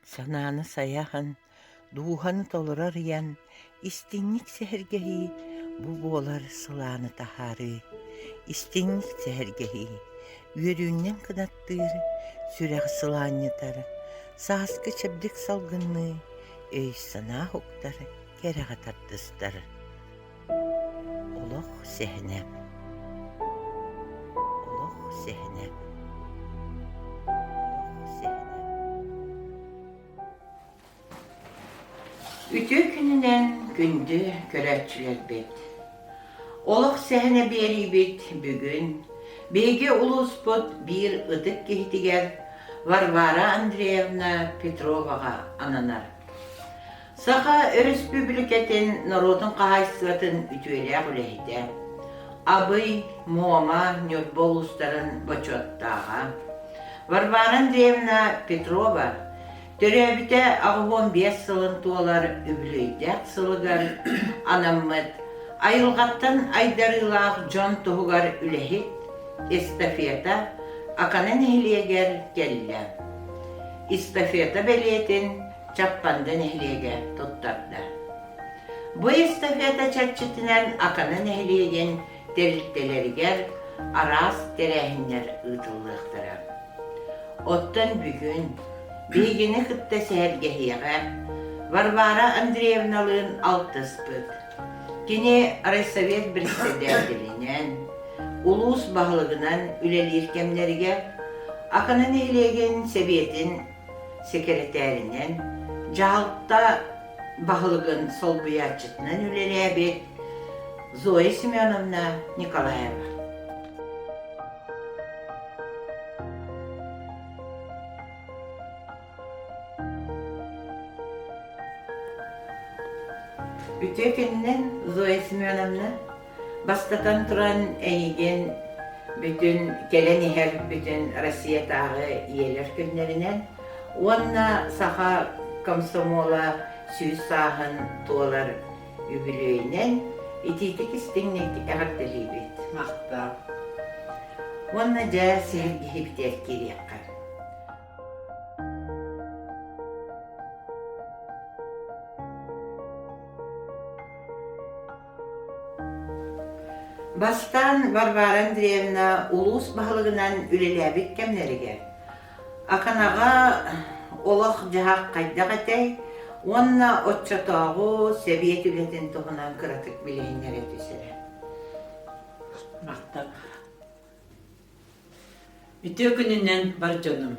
Санааны саяхан, дууханы толурар ян, истинник сehерgehi, бу болар сылааны таһаарыы. Истинник сehерgehi, үөрүүннен кынаттыыр, сүрэх сылаанньытар, сааскы чэбдик салгынны, өй санаа хуктар, кереға таттыстар. Олох сэһэнэ. Олох сэһэнэ. Ütü gününden gündü körətçüler bet. Олох сэһэнэ биэриибит бүгүн беге улуспут биир ытык киһитигер Варвара Андреевна Петровага ананар. Саха Өрөспүүбүлүкэтин норуотун хаһаайыстыбатын үтүөлээх үлэһитэ. Абый, Муома, Ньурба улустарын бочуаттаага. Варвара Андреевна Петрова төрөбүтэ агуон 5 сылын туолар үбүлөйдäк сылыгар анаммыт Айылҕаттан айдарыылаах дьон туһугар үлэһит эстафета аканан эхилиэгер келлэ. Эстафета белиэтин чаппандан эхилиэгэ туттарда. Бу эстафета чатчытынан аканан эхилиэген терилтелеригер араас терэһиннер ытыылыахтара. Оттон бүгүн бейгини хытта сэһэргэһиэҕэ Варвара Андреевналыын алтыспыт. Кини райсовет председателинен, улус бағылығынан үлелер кемнерге, аканан эхилиэген себетин секретаринен, жағылықта бағылығын солбуячытынан үлелебет Зоя Семеновна Николаева. Үтөкеннен Зоя Семеновна бастатан туран эйген бүтүн келен ихер бүтүн Россия тағы иелер күннеринен уонна Саха комсомола сүүс саахын туолар үбүлөйүнен ититик истиңник эҕэрдэлиибит махта. Уонна жа сэргиһиптер кириэкка. Бастан Варвара Андреевна улус бағылығынан үлеләбит кемнериге. Аканага Олох жаһак кайдак этей, уонна отчотоогу себиет үлетин туһунан кыратык билейнер этүсере. Мактап. Үтө күнүнен бар жонум.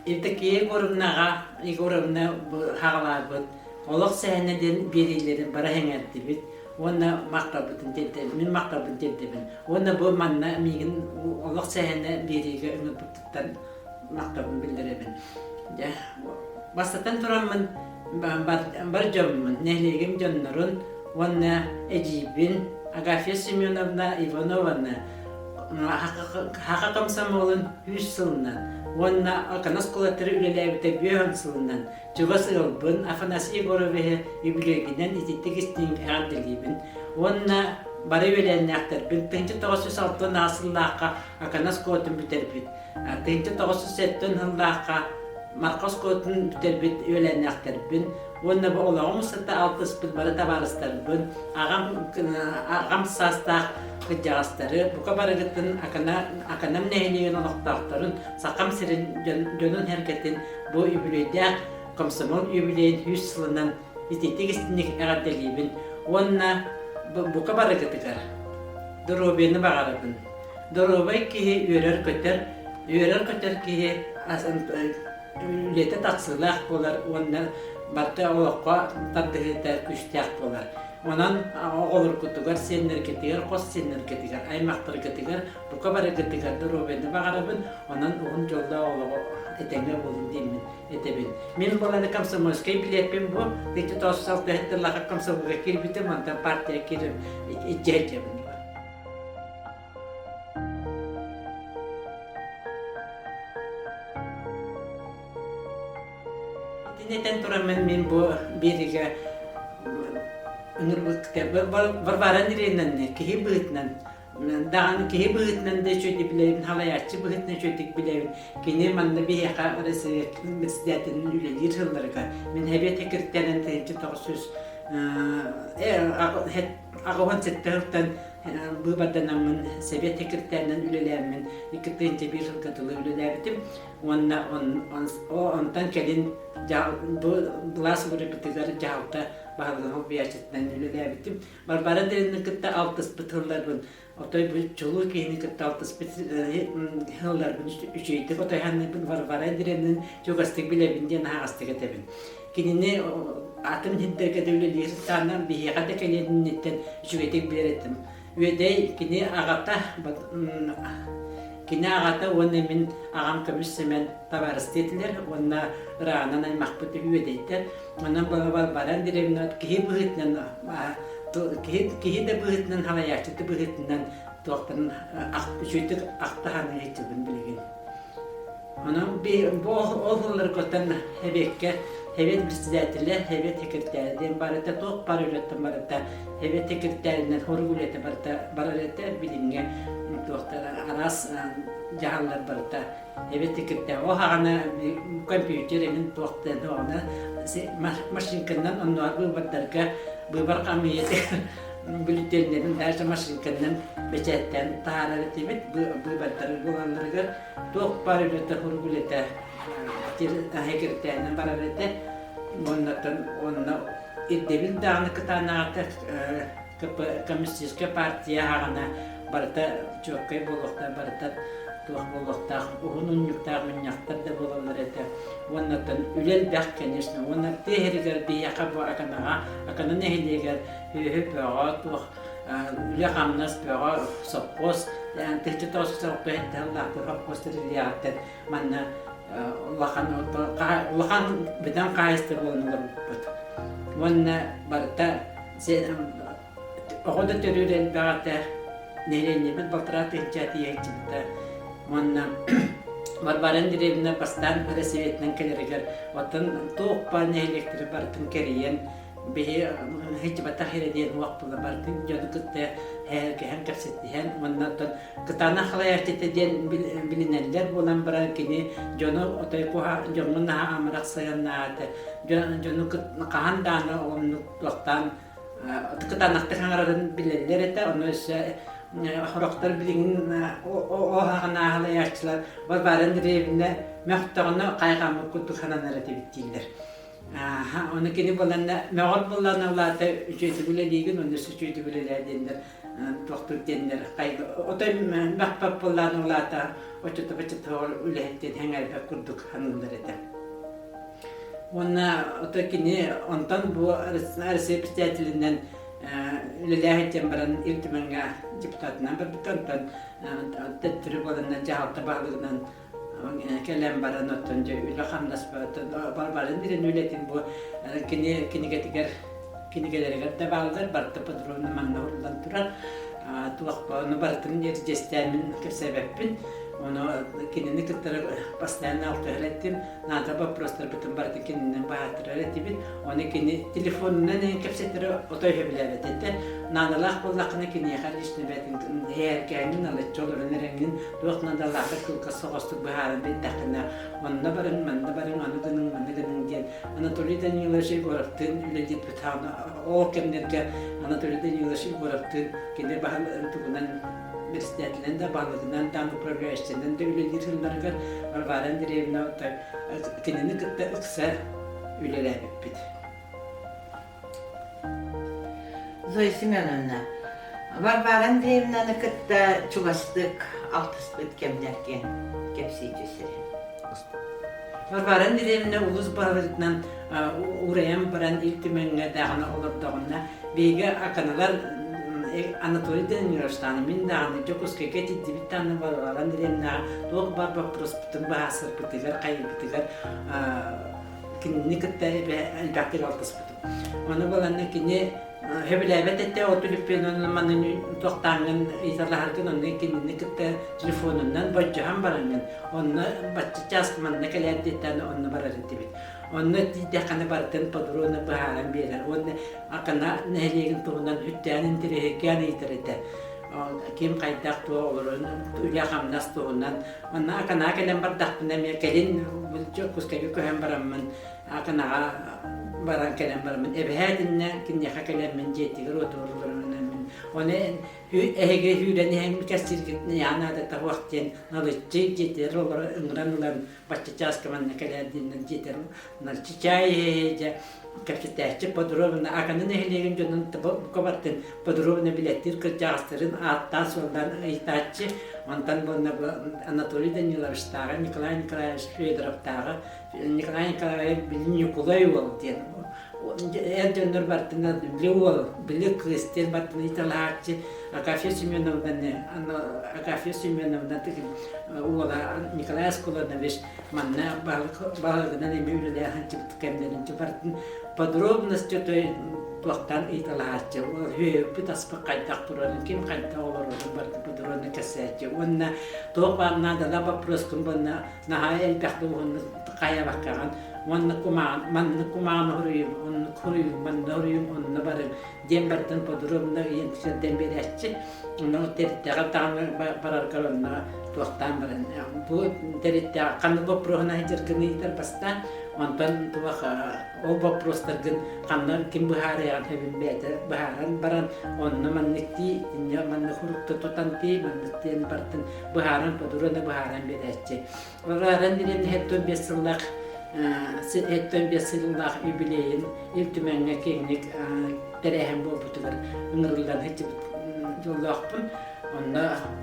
Эртекие горумна хагаларбыт. Олох сэһэнэден биэриилерин бара хеңэттибит. Уонна мактабытын тетебин, мен мактабын тетебин. Уонна бу манна мигин олох сэһэнэ биэрииге үңүпүттан мактабын билдиребин. Я бастатан тураммын бар жоммун, нехлегим жоннорун, уонна эжибин, Агафья Семеновна Ивановна хака комсомолун 100 сылынан, уонна аканас кулаттары үлеләбите 5 сылынан, жуга сылбын Афанасий Егорове юбилейгинен ититтигистин эгардилибин, уонна бары үлеләннәктәрбин, 1906 асыллааққа аканас кулатын бүтербит, 1907 хыллааққа Маркос котун бүтербит үлеләннәктәрбин, уонна бу олагымсыта 60 бары табарыстарбын, агам састақ кыджагастары, бука барыгытын аканам нәһилиген олоқтақтарын, сақам сирин жөнün хәркетін бу үбілейдәк комсомол юбилейн 100 сылынан итетигистинник әғадделибін. Уонна бука барыгытыгар. Доробені бағарабын. Доробай кихи өрер көтер кихи үлеті тақсылақ болар, уонна барты олыққа тардығыта күштяқ болар. Онан оғылыр күтігер, сеннер кетігер, қос сеннер кетігер, аймақтыр кетігер, бұқа бары кетігер дұрубені бағарабын, онан оғын жолда олығы етеңе болын деймін, етебін. Мен боланы комсомольскай билетпен бұл, 1906 әттірлаға комсомолға келбітім, ондан партия керім, етжәйтемін. Нетен турамын мен бұл биэриге Варвара Андреевна киһи быытынан dağın ki bıhıtnan da çöydü bileyim, halayatçı bıhıtnan çöydük bileyim. Kini manna bir yaka orası mesleğinin ülelir hıllarıga. Men hebe tekirtlerin teyci toğsuz. Ağıvan settehirten bu badanamın sebep tekirtlerinin ülelerimin ikitlince bir yıl katılı üleleridim. Ondan kelin bu blas öröspүүбүлүкэ cahılta bağlı bir açıdan üleleridim. Varbara Андреевна kıtta altıs bıtırlarım. Otoy bu çoluk yeni kıtta altıs bıtırlarım üçüydü. Otoy hani Varbara Андреевнa'nın çok astık bilebinden astık etebin. Kinini atım hidderke devleleri tanım bir yerde keleninden şüvetek bilerettim. Ve de kini ağata onu min ağam kömüşsemen tahaarııtalar onu rağanan mahputu üvedeyler. Onun Varbara Андреевна kihitэ bıhıtnan halayatçıtı bıhıtnan toğtan şüydük aktahanı geçibin bilgin. Onun bu oğulları kotan hebekke evet bistidatiller, evet tekirtlerden barata toq parületten barata, evet tekirtlerinden horgulete barata bilinge toqtar aras jahallar barata, evet tekirtler. O hağına kompüterin toqtan ona maşinkandan onlar bu batarka bu barqamiyeti bültenlerin derse maşinkandan beçetten tahaarııta bu batar bulanlarga toq parülete horgulete hekirtlerden barata onna iddebil dağını kıtanağıta komünistическая партия hağına barata çokkay bolokta barata tuğ bolokta uğunun yukta münyaktır da bolanlar ete onnadan ülel bək конечно onlar teheriger bir yaka bu akana nehiliger hühü pöğa tuğ üle qamnas pöğa soppos yani tehti tosu soqtu hette Allah'tır hoppostır iliyatır manna Олохан бедан кайсты болнугар бут. Уонна барта огода төрүрен багата нерени бит балтраты чати яйчита. Уонна Варвара Андреевна пастан ресеветнен келеригер отын тоқпа нелектри бартын кериен бе hiç batahire diye vaktıda bartın canı kıttı hem kapsetihen ondan kıtana halayatete diyen bilinenler bulan bırakini canı otay kuha canı naha amrak sayannaate canı kahan dana onu doktan kıtanak tıkanların bilenler ete onu ise horoktar bilin o hana halayatçılar Varbara Андреевна mehtağını kaygağımı kutukananlara tebittiler. Onu kini bulanna meğol bulanna ulata üçüydü bile değilin onu üçüydü bile değildir doktor denler kaydı otoy mehpap bulanna ulata oçutu bıçıtı үлэһитте henger pek kurduk hanımlar ede. Ona otoy kini ondan bu arası pistiyatilinden үлэһитте baran iltimanga deputatına bir bitantan tettiri bulanna cahalta bağlığından kelem baran otunca üle hamdasbatın Varbara Андреевна ületin bu kini geleriger de bağlılar barta padronu manna oradan turar tuğakpa onu bartın yer cestemin sebepin onu kinini kıttara pastayanı altı öğrettim nada baprostar bütün bartı kininin bahatır öğrettim onu kini telefonundan kapsetleri otoyhe bile öğretti nadalah bollakına kini yakar işini betin herkenin alıcı olur önerengin tuğakna da lakar kılka soğustuk baharın bir dakina onunla barın manna barın anıdının diyen Anatoli'den yılaşı bıraktın üleliyet bütağına o kemlerke Anatoli'den yılaşı bıraktın kini baharın tuğunan Üniversitelerinde bağlılığından tanı progresinden de üledir hıllarıgar Varbara Андреевна kendini kısa üleläbipit. Zoya Semеновна, Varbara Андреевнаны kıtta çugastık altıspıt kemlerken kepsiycüsleri. Varbara Андреевна ulus bağlılığından uğrayan baran iltimenge dağına olurduğuna beyge akanalar Anatoli'den Nьурбастанı min dağını çok uskeke ciddi bir tane Varbara Андреевна doğuk barba prosputun bahasır pıtıgar, kayı pıtıgar kinini kıtta elbaktir altıspıtın. Onu bolanna kini hebilebet ette otulupen onun manın toqtağın izarlaharken onun kinini kıtta telefonundan bacıhan baranın. Onu bacı çaskmanına kelerditten onu barar etibit. Onu didekana barten padrona baharan birer. Onu akana nehliğin tuğundan hüttenin tirehekyan itirete. ким кайдак туа олорун үлэхамнас туунан онна акана келен бардакпына ме келин кускеге көһөн бараммын аканага баран келен бараммын эбэһэтинне киннеха келеммин жетигер отуурулармын оне эге хүрени хем кастиргитне янада та вактен налыччы жетер олор ыңранылар баччаскаманна келединнен жетер налчичай же капитачы подробно аканын эхлеген жонун кобаттын подробно билеттир кыржагастырын аттан солдан айтачы онтан бонна Анатолий Данилович тагы Николай Николаевич Федоров тагы Николай Николаевич Николаев бол ден Ньурба бартына блювол блик кристен бартына италачы Агафья Семеновна тыгын уола Николай Сколанович манна балгынан эмүүлэлээ ханчып кемдерин бартын подробностью той туактан италачы хөп таспа кайдак туран ким кайда олорун бартын подробно кассачы уонна тоопанна да вопрос кумбанна нахай элбахтуун кая баккан уонна куман хорuyum он хорuyum man хорuyum он набарын дембартын подробно ентсен беречи но терттага таң барар каранна туактан баран бу терттага кандай вопросна жиркенитер баста онтан туаха о вопростаргын кандай ким бухарыян хебинбете бухаран баран онны манникти инья манны хурукта тотанти манниттен бартын бухаран подробно бухаран беречи Варвара Андреевна Петрова Сеттен бесыллах юбилейин илтүмәнгә кеңник тәрәһәм булбытыр. Ыңгырлар хитеп жоллахпын. Онда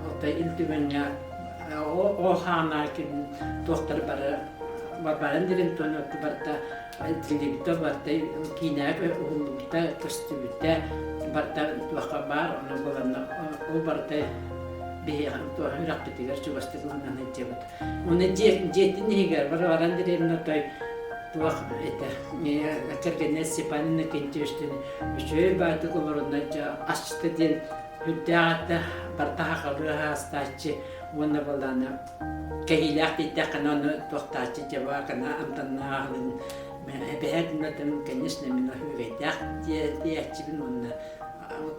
ата илтүмәнгә о хана кин доктор бары Варвара Андреевна барта илтилибитә барта кинәк уллукта костюмитә барта вахабар оны булганда ул барта биһиэхан туа үрәккетигер чугастыгынан айтебит. Уны жетин егер Варвара Андреевна той туах это Кергенес Степановна Кентештин үшөй баты колорунда ашты ден үттәгәтә бартаха хабыга стачы уонна балана кәһиләк диттәкән аны тохтачы җаба кана антаннаһын бәһәтнәтен конечно мина хүгәйтәк диячибин уонна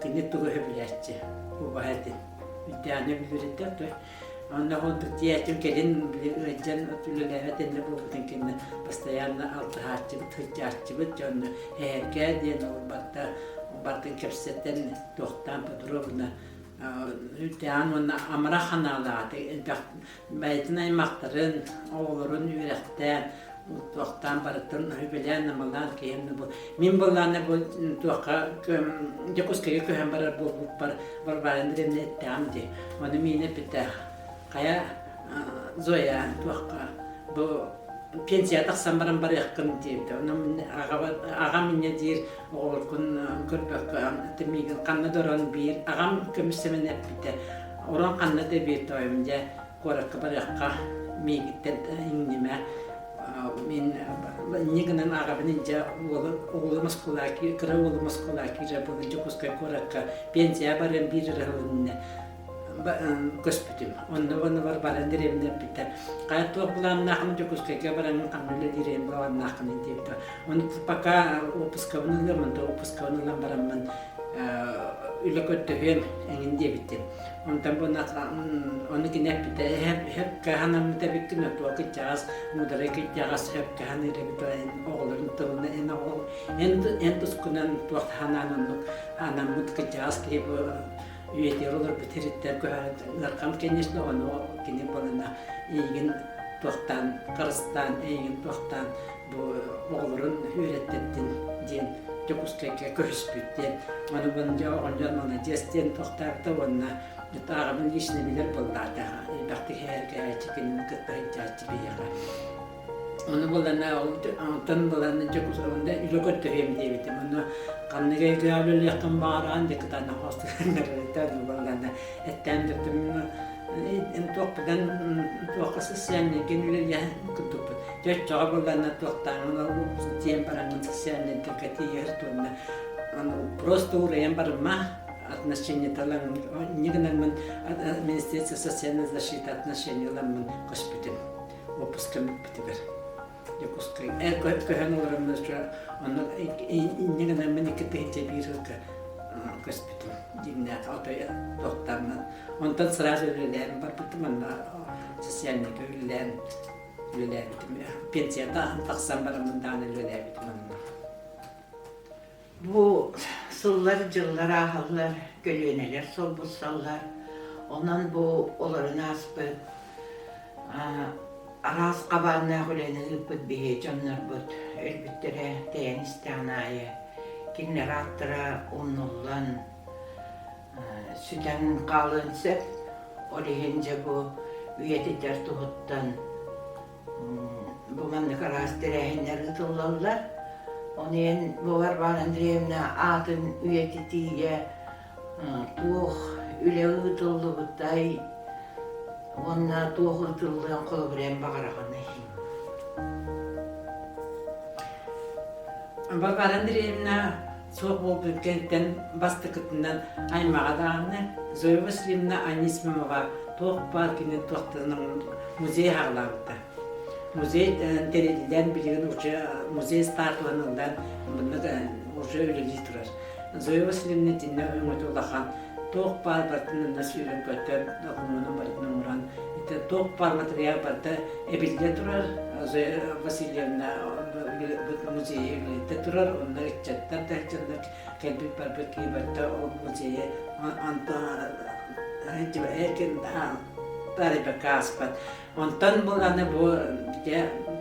кинет тугы хөбүләчче бу бәһәтен Диане биэрии она вот диэтим келин жан үлэһит энне болбутун кинне постоянно алтыхачы тычачы дьон эрге диэн бартын кепсеттен тохтан подробно диан онна амраханалааты байтын аймактарын оолорун үйрәхтен тохтан бартын хүбелен намалан кийимне бу мин болланы бу тока жакускеге көһөн барар болуп бар Варвара Андреевна тамди оны мине питэ кая Зоя тока бу пенсия таксан баран бар якын дейт оны ага мине дир оолкун көрбөк темиген канна дорон биир агам көмүсемене питэ орон канна дебет оймже коракка бар якка мигиттен иңниме мен негнен агабынча олымыз кулаки кыра олымыз кулаки же болынча кускай коракка пенсия барен бириралынне көспүтүм онны Варвара Андреевна питэ кайто булан нахын кускайга баран камылы дирен булан нахын дейт он пока опускавнылар барамын үлэкөттөһөн эңинде биттим онтан бона оны кинеппите хеп каханам тебиккине туакы час мудареки час хеп каханы ребитоен оголорун тылны энтус кунан туак хананын анам мутка час кеп үйетеролор битериттер көһәрәт конечно оны кине болана ийген туактан Кыргызстан ийген туактан бу оголорун үйрәттеттин диэн Жокускайга көрүспүттен аны бунжа онжармана жестен токтарты онна тагын ишне билер болларда бакты херге чекин кыттайчачы бияга аны болана антан болана жокусунда үлөкөттөйм дейбит аны канныга габыл якын баран дектана хостерлерде болана эттендим токпдан токасы сенне генүле кутуп жочога болана токтаңына диэн баранын сенне декатиер тонна аны просто урем барма отношения талан нигнамын Министерство социальной защиты отношений ламын госпиталь опускам битер якускай көһөн олорымыз аны нигнамын икте биирка көспүтүм димне отой доктарнан онтан сразу үлелән барбытым социальный үлелән пенсияда таксам барамындан үлелән. Бу сыллар, жыллар, ахаллар, көлөнелер сол булсаллар. Онан бу оларына аспыт. Арас кабанна хүләнелиппит бие жоннорбут. Элбиттере диэн истәнайы. Киннер аттыра уннуллан сүтән калынсып, олихинже бу үйетитер тухуттан бу манны карастырәһиннер ытыллаллар. Онен бу Варвара Андреевна атын үйетитие туох үле ытыллыбытай уонна туох ытыллыгын колу билен багараганы. Варвара Андреевна соқ болып өткенден бастықытынан аймаға дағаны Зоя Семеновна тоқ паркінің тоқтының музей ағыларыда. Музей терелден білген музей стартуаныңдан уже өлелі тұрар. Зоя Семеновна динне өңіт олақан тоқ пар бартының насырын көттен оқымының бартының ұран. Тоқ пар материал барты әбілде тұрар. Зоя Васильевна музей үлетте тұрар. Онда үтчеттер тәхчілдік кәлбік барбек кейбарты музейі әкен тарибақа аспат. Онтан болғаны бұл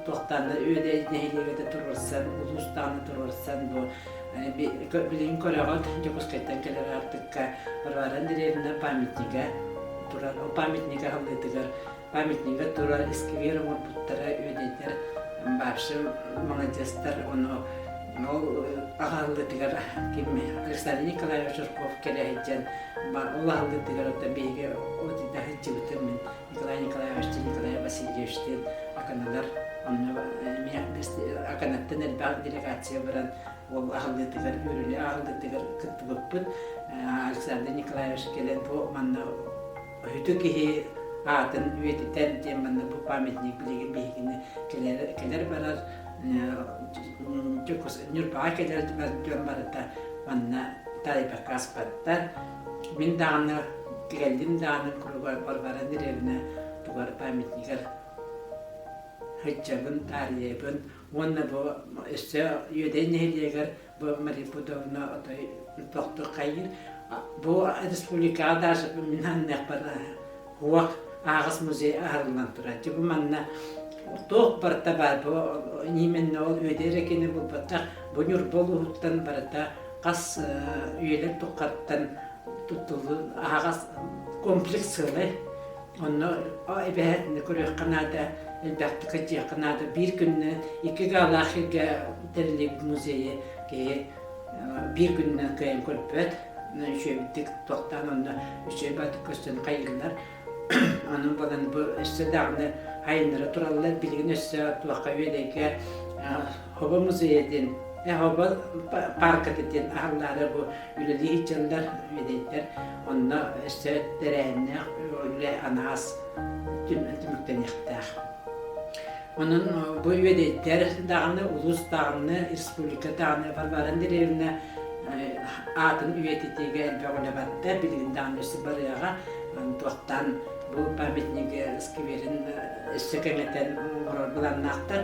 тоқтаны өйде нәйлегеді тұрырсан, ұлыстаны тұрырсан бұл білген көріғат жоқысқайттан келер артыққа Варвара Андреевна памятнигі тұрар. Ол памятнигі қалдыдығыр. Памятнигі тұрар есківер ұмырбұттары өйдейтер бапшы молодестер. Ол ағалдыдығыр кеме Александр Николаева Жырков келейден ол ағалдыдығыр оттан бейге отыда хыджыбытым мен Николай Васильевичтен аканалар аканаттан әлбәғ делегация баран ол ағалдыдығыр өрілі ағалдыдығыр күтті бұппын Александр Николаевич келен бұл манна үті кеге атын өйтітен ден манна бұл памятник білеген бейгені келер барар Ньурба келер дьон барыта манна тарибақа аспаттар. Мен дағаны келдім дағаны күрігар Варвара Андреевна туғар памятнигер хыджабын, тарибын. Уонна бұл өсі үйеден нәйлегер бұл Марипудовна отой тоқты қайыр. Бұл республикаға даже мен аннақ бар хуақ ағыз музей ағырылан тұрады. Бұл манна тоқ барта бар бұл немен ол өйдер екені бұл баттақ бұл Ньурба ұлғыттан барата қас үйелер тоққаттан тұттылы ағас комплекс сылы. Оны әбәтіні көрек қанады, әлбәтті көтек қанады. Bir күнні екі ғалақ елге дәрілік музейі bir күннен көйін көрпөт. Үшебіттік тоқтан оны үшебәті көстен қайылдар. Оның болан бұл өсі дағыны айыныры туралылар білген өсі туаққа өйдегі хоба музейден хоба паркатеден ағылары бұл үлелі жылдар өйдейдер. Онына өсі дәрәйіне өлі анағас түміктен еқтәқ. Onun bu üyedeyler dağını, ulus dağını, Respublika dağını, Varbara Андреевна atın üyedeydiği elbağına battı, bilgin dağını üstü barıyağa. Toqtan bu pametnigi skiverin üstükeneten bulannaktır.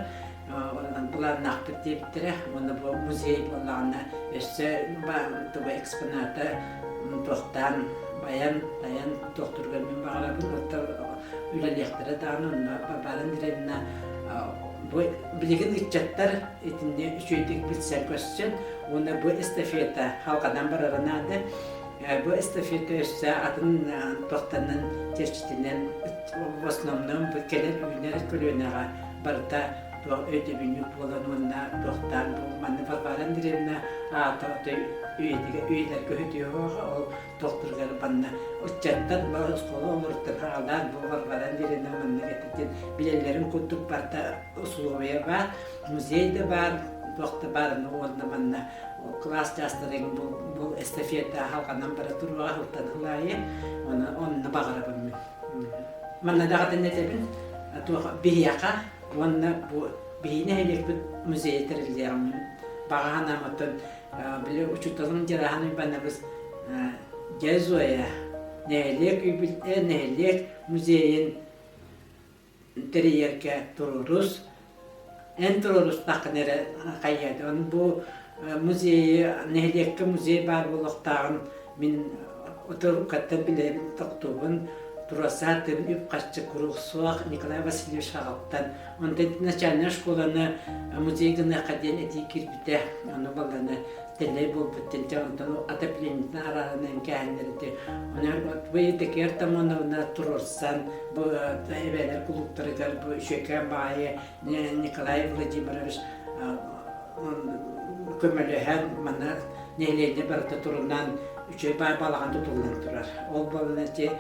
Bulannaktır deyiptire. Onu bu muzey bulanna üstü bu eksponatı toqtan bayan doktorlar min bağırabın. Үләлектері дағының Варвара Андреевна bu bilgin içecekler etinde üçüydük bilsen göstersen onu bu estafeta halkadan bararanadı. Bu estafeta üstü adın tohtanın çeşitinden osnomnum bu keler ürünler kölüğüne barda bu ödebünlük olan onunla tohtan bu manı Varbara Андреевна üyeler göhüdüyor o doktorlar bana uçaktan bu skolu olurdu havalar bu Varbara Андреевна manı getirdi bilelerin kutup barda usuluya var muzeyde var doktor var onunla manı klas derslerin bu estafeta halkadan bara durma halktan hılayı onu bağırabım manı daha da ne debin biyaka onunla bu biyine helik bu muzeye terildiğim bağınamatın bile uçutalım cerrahını bana biz Зоя нээлек музейин терьерке турурус эн турурус такнере кайяд он бу музей нээлекке музей бар болуктагын мен утурукаттан билем токтубун турасатын үпкаччы куруксуак Николай Васильевич Агалтан он начальная школаны музейгына каден эти кирбите аны баланы телей болбуттен жантан отоплениятын араланын кәһинерде оны быйдыкер тамонна турурсан бу эбелер клубтарыгар бу шөкән бае Николай Владимирович көмөлөһән мана неледе барта турунан үчөй бай балаган тутулган турар. Ол баланы те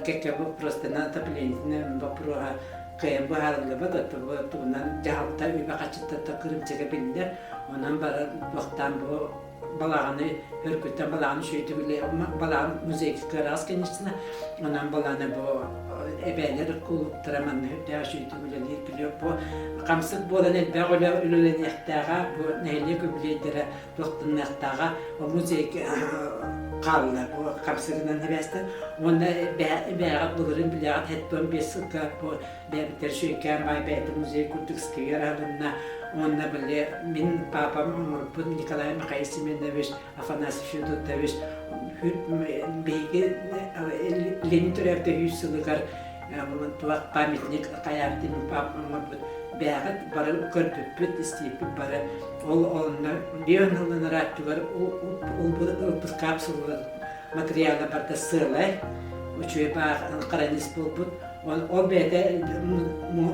кекке просто на отоплениятын бапруга кайын баһарлы бада турунан жаалта үйбә качытта кырымчыга билдер. Онан бара вактан бу балағаны өркөттен балағаны шөйті біле балағын музейге көрас конечно онан баланы бу эбелер клубтараман хөттә шөйті біле биле бу камсык болан элбә голы үләһиттәгә бу нәйле күбледер тоқтыннактага музейге калды бу камсыгынан нәбәстә онда бәгә булырын биле хәттән бесикка бу бәбитер шөйкән бай бәйт музей культурский яралына онна биле мен папам Николай Семенович Афанасьевич Федотович бейге Ленин төрәкте хүссылыгар туак памятник каяптын папам бәгәт бары көрпөт истепип бары ол онна бионлын раттыгар ол бу капсула материалы барда сылай учуй ба каранис болбут ол бәдә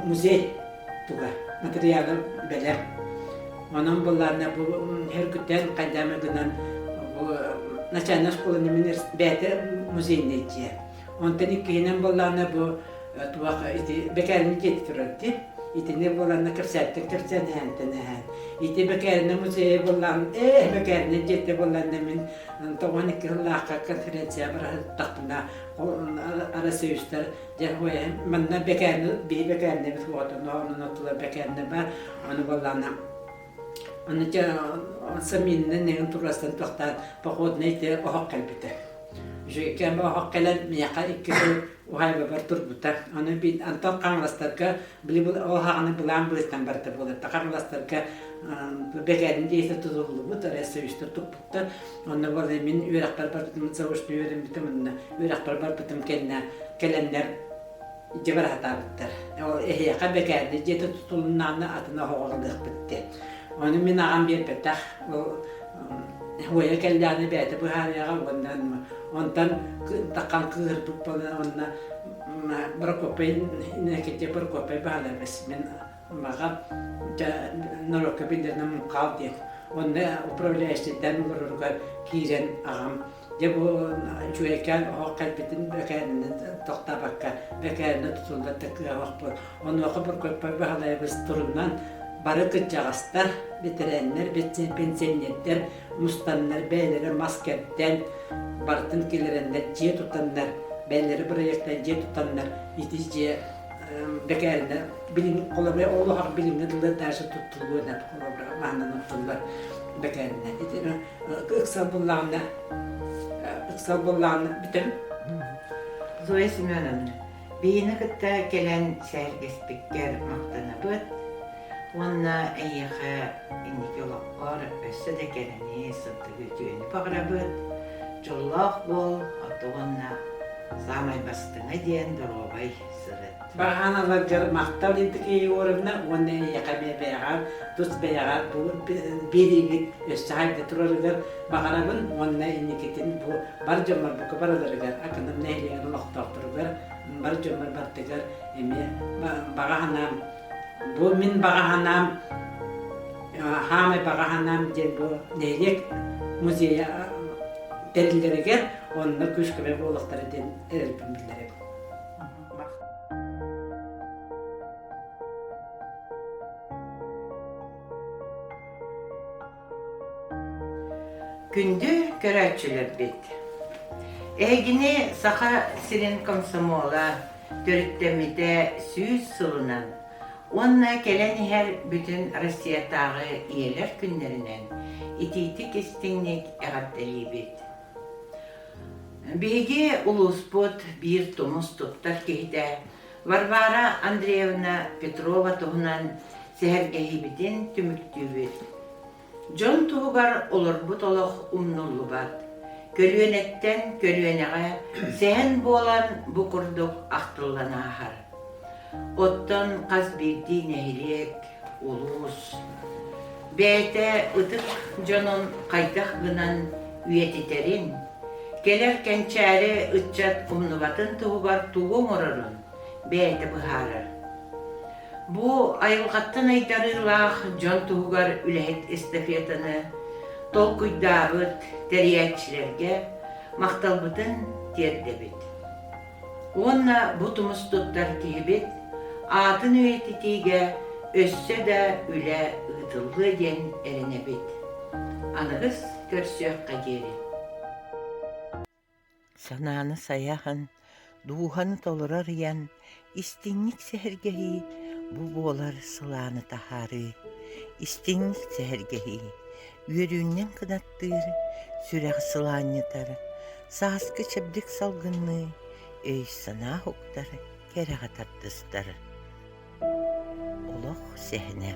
музей туга материалы белер. Onun bunlarına bu her günden kademeginen bu начальная школа университеті музейнети. Ondan ikinin bunlarına bu tuvağa iti bekarını getirdi. İtine bunlarına kırsattı henten. İti bekarını muzeye bunlarına bekarını getirdi bunlarına min toğan ikillah konferansiya bir tahtına arası üstler. Cehoya manna bekarını bir bekarını bir tuğatına onun atla bekarını ba onu bunlarına Onu da saminin ne turastan toxtan pohodnayte Олох kalbite. Jükem Олох kalan miyaqa ikkisu uhayba bar turbuta. Onu bin antan qanlastarka bili bu Олох'ını bulan bulistan barta bolar. Taqanlastarka begarin deyse tuzullu bu tarası üstü tutputta. Onu var min üraqlar bartum savuştu yürüm bitimna. Üraqlar bartum kelenler Cebar hatabıttır. O ehyaqa begarin deyse tutulunanı atına hoğalıq bitti. Onu min ağam bir petah huya kellerini beyte bu hariyaga ondan takan kırpıp ona bırakopay nekete bırakopay bağlamış min mağa норуотун билдернем kaldı. Onda upravляющийden vururgar kiren ağam de bu çuyken o kalbitin bekarını toxtabakka bekarını tutulda tekrar vakpı onu bırakopay bağlamış turundan Barıkı cağıstar, bitirenler, pensiyenler, mustanlar, beyleri masketten, barıtın kilerinde ciye tutanlar, beyleri bıraktan ciye tutanlar, itici bekarına bilim kolabı Олох bilimle dılda taşı tutulduğuna kolabı mahnan tutullar bekarına. İtine ıksal bullağına bitim. Zoya Semyonovna, beyine kıtta gelen sergespikker maktana bıt, uonna eyyəxə indik yolaqlar össü də gələni sıddı götüyünü bağırabıd. Çollaq bol, atı uonna samay bastığına diyen dorobay sırıd. Bağanalar maqtal indik iyi orumna, uonna eyyəxə bəyəğər, tuz bəyəğər, bu biэрийбит össü hayda turarıgar bağırabın, uonna indiketin bu barcamar bu kabarılarıgar, akınım nehliyen olaqtaqtırıgar, barcamar bartıgar, emi bağanam Bu min bağahanam, hame bağahanam diye bu neylek muzeye derilere gel, onunla güçküme bu olukları den erelpim bildirek. Gündü görəçülər bit. Əgini Saha Sirin komsomola dörttemide süz sılınan Уонна келен her bütün Россиядағы иелер күннерінен итейті кестіңнек әғаттелейбет. Биһиги улууспут биир тумус туттар киһитэ Варвара Андреевна Петрова туһунан сэһэргэһиибитин түмүктүүбүт. Дьон туһугар олорбут олох умнуллубат. Көлүөнэттен көлүөнэҕэ сэһэн буолан бу курдук ахтылланаахар. Оттон хас биирдии нэһилиэк, улуус. Бээтэ ытык дьонун хайдах гынан үйэтитерин, келер кенчээри ытчат умнубатын туһугар тугуң орорун бээтэ быһаарар. Бу айылҕаттан айдарыылаах дьон туһугар үлэһит эстафетаны толкуйдаабыт терияатчилерге макталбытын тиэрдэбит. Уонна бу тумустуттар киһибит аатын үйэтитииге өссө да үлэ ыытыллыы диэн эренебит. Аныгыс көрсүөкка диэри. Санааны саяхан, дууханы толурар иян, истинник сэһэргэһии бу буолар сылааны таһаарыы. Истинник сэһэргэһии үөрүүннэн кынаттыыр, сүрэх сылаанньытар, сааскы чэбдик салгынныы, өй санаа хуктар, кэрэҕэ тардыстар. Олох сэһэнэ.